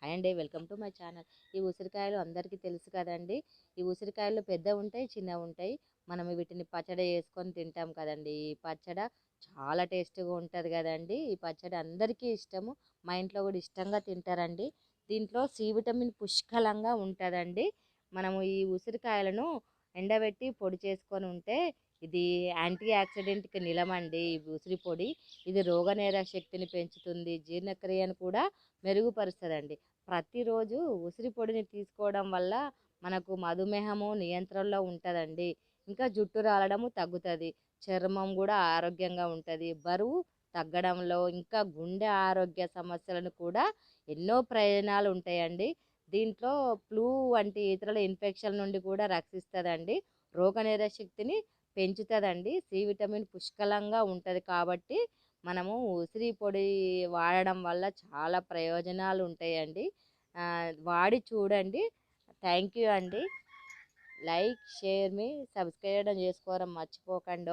Hi అండి, welcome to my channel. ఈ ఉసిరికాయలు అందరికీ తెలుసు కదండి. ఈ ఉసిరికాయలు పెద్ద ఉంటాయి, చిన్న ఉంటాయి. మనం వీటిని పచ్చడి చేసుకొని తింటాం కదండి. ఈ పచ్చడి చాలా టేస్ట్గా ఉంటుంది కదండి. ఈ పచ్చడి అందరికీ ఇష్టము, మా ఇంట్లో కూడా ఇష్టంగా తింటారండి. దీంట్లో సి విటమిన్ పుష్కలంగా ఉంటుందండి. మనము ఈ ఉసిరికాయలను ఎండబెట్టి పొడి చేసుకొని ఉంటే ఇది యాంటీ ఆక్సిడెంట్కి నిలమండి. ఈ ఉసిరి పొడి ఇది రోగనిరోధక శక్తిని పెంచుతుంది, జీర్ణక్రియను కూడా మెరుగుపరుస్తుందండి. ప్రతిరోజు ఉసిరి పొడిని తీసుకోవడం వల్ల మనకు మధుమేహము నియంత్రణలో ఉంటుందండి. ఇంకా జుట్టు రాలడము తగ్గుతుంది, చర్మం కూడా ఆరోగ్యంగా ఉంటుంది, బరువు తగ్గడంలో ఇంకా గుండె ఆరోగ్య సమస్యలను కూడా ఎన్నో ప్రయోజనాలు ఉంటాయండి. దీంట్లో ఫ్లూ వంటి ఇతరుల ఇన్ఫెక్షన్ నుండి కూడా రక్షిస్తుందండి, రోగనిరోధక శక్తిని పెంచుతుందండి. సి విటమిన్ పుష్కలంగా ఉంటుంది కాబట్టి మనము ఉసిరి పొడి వాడడం వల్ల చాలా ప్రయోజనాలు ఉంటాయండి. వాడి చూడండి. థ్యాంక్ యూ అండి. లైక్, షేర్ మీ, సబ్స్క్రైబ్ చేసుకోవడం మర్చిపోకండి.